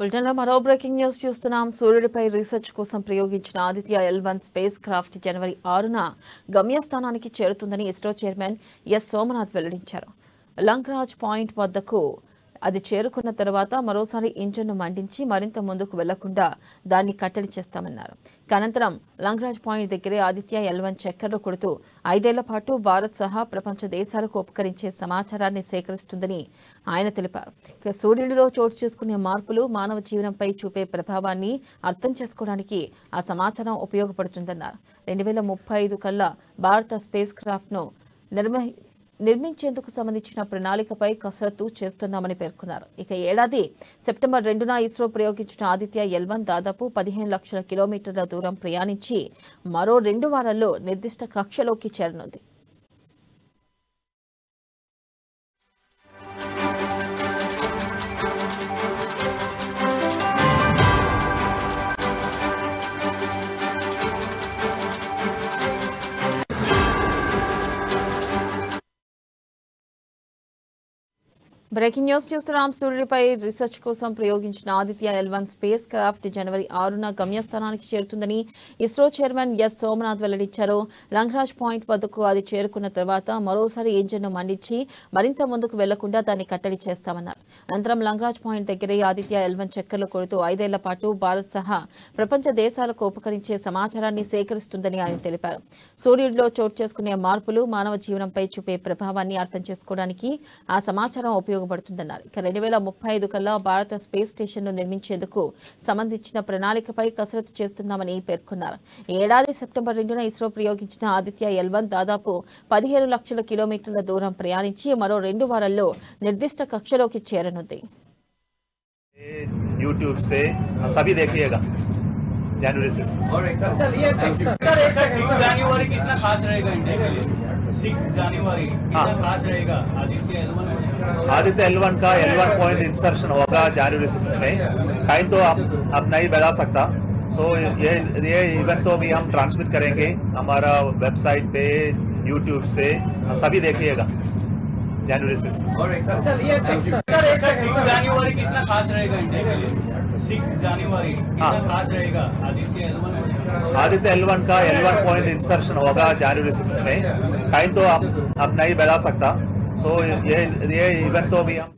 బులెటిన్లో మరో breaking news చూస్తున్నాం. సూర్యుడిపై రీసెర్చ్ కోసం ప్రయోగించిన ఆదిత్య L1 స్పేస్ క్రాఫ్ట్ జనవరి 6న గమ్యస్థానానికి చేరుతుందని ఇస్రో చైర్మన్ ఎస్ సోమనాథ్ వెల్లడించారు. లంగ్రాజ్ పాయింట్ వద్దకు అది చేరుకున్న తర్వాత మరోసారి ఇంజన్ను మండించి మరింత ముందుకు వెళ్లకుండా దాన్ని కట్టడి చేస్తామన్నారు. అనంతరం లంగ్రాజ్ పాయింట్ దగ్గరే ఆదిత్య L1 చక్కర్లు కొడుతూ 5 ఏళ్ల పాటు భారత్ సహా ప్రపంచ దేశాలకు ఉపకరించే సమాచారాన్ని సేకరిస్తుందని ఆయన తెలిపారు. సూర్యుడిలో చోటు చేసుకునే మార్పులు మానవ జీవనంపై చూపే ప్రభావాన్ని అర్థం చేసుకోవడానికి ఆ సమాచారం ఉపయోగపడుతుందన్నారు. 2035 కల్లా భారత స్పేస్ క్రాఫ్ట్ ను నిర్మించేందుకు సంబంధించిన ప్రణాళికపై కసరత్తు చేస్తున్నామని పేర్కొన్నారు. ఇక ఏడాది సెప్టెంబర్ 2న ఇస్రో ప్రయోగించిన ఆదిత్య L1 దాదాపు 15 లక్షల కిలోమీటర్ల దూరం ప్రయాణించి మరో 2 వారాల్లో నిర్దిష్ట కక్షలోకి చేరనుంది. బ్రేకింగ్ న్యూస్ చూస్తున్నాం. సూర్యుడిపై రీసెర్చ్ కోసం ప్రయోగించిన ఆదిత్య L1 స్పేస్ క్రాఫ్ట్ జనవరి 6న గమ్యస్థానానికి చేరుతుందని ఇస్రో చైర్మన్ ఎస్ సోమనాథ్ వెల్లడించారు. లంగ్రాజ్ పాయింట్ వద్దకు అది చేరుకున్న తర్వాత మరోసారి ఇంజన్ను మండించి మరింత ముందుకు వెళ్లకుండా దాన్ని కట్టడి చేస్తామన్నారు. అనంతరం లంగ్రాజ్ పాయింట్ దగ్గరే ఆదిత్య L1 చక్కర్లు కొడుతూ 5 ఏళ్ల పాటు భారత్ సహా ప్రపంచ దేశాలకు ఉపకరించే సమాచారాన్ని సేకరిస్తుందని ఆయన తెలిపారు. సూర్యుడిలో చోటు చేసుకునే మార్పులు మానవ జీవనంపై చూపే ప్రభావాన్ని అర్థం చేసుకోవడానికి ఆ సమాచారం ఉపయోగపడుతుందన్నారు. ఇక 2035 కల్లా భారత స్పేస్ స్టేషన్ ను నిర్మించేందుకు సంబంధించిన ప్రణాళికపై కసరత్తు చేస్తున్నామని పేర్కొన్నారు. ఏడాది సెప్టెంబర్ 2న ఇస్రో ప్రయోగించిన ఆదిత్య L1 దాదాపు 15 లక్షల కిలోమీటర్ల దూరం ప్రయాణించి మరో 2 వారాల్లో నిర్దిష్ట కక్షలోకి చేరనుంది. यूट्यूब से सभी देखिएगा जनवरी 6 जनवरी कितना खास रहेगा इंडिया के लिए? 6 जनवरी कितना खास रहेगा आदित्य L1 का L1 पॉइंट इंसर्शन होगा जनवरी 6 में. टाइम तो आप नहीं बता सकता. सो ये इवेंट तो भी हम ट्रांसमिट करेंगे हमारा वेबसाइट पे यूट्यूब से सभी देखिएगा जनवरी 6 जनवरी कितना खास रहेगा इंडिया के लिए? 6 जनवरी कितना खास रहेगा आदित्य L1 का L1 पॉइंट इंसर्शन होगा जनवरी 6 में. टाइम तो आप नहीं बता सकता. सो ये इवेंट तो भी हम